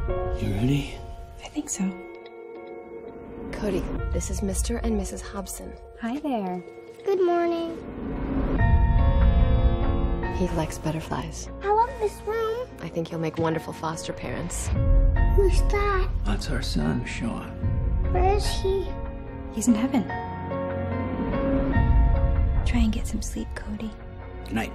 You ready? I think so. Cody, this is Mr. and Mrs. Hobson. Hi there. Good morning. He likes butterflies. I love this room. I think you'll make wonderful foster parents. Who's that? That's our son, Sean. Where is he? He's in heaven. Try and get some sleep, Cody. Good night.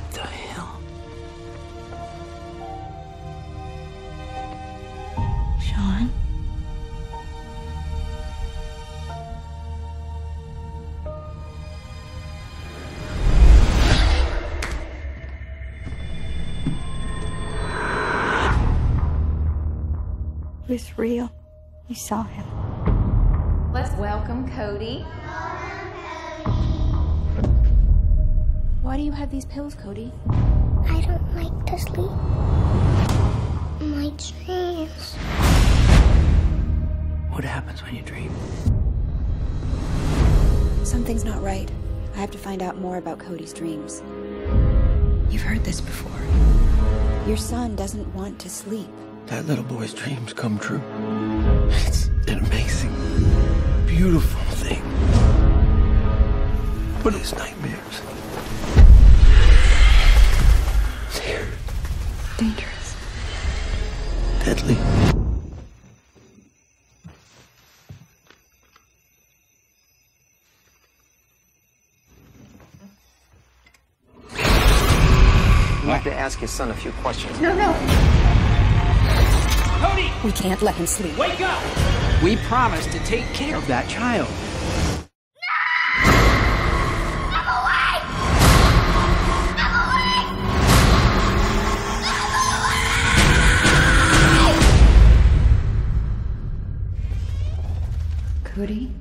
What the hell? Sean? It was real. You saw him. Let's welcome Cody. Why do you have these pills, Cody? I don't like to sleep. My dreams. What happens when you dream? Something's not right. I have to find out more about Cody's dreams. You've heard this before. Your son doesn't want to sleep. That little boy's dreams come true. It's an amazing, beautiful thing. But his nightmares, they're Dangerous. deadly. I'd like to ask your son a few questions. Cody! We can't let him sleep. Wake up! We promised to take care of that child. Cody?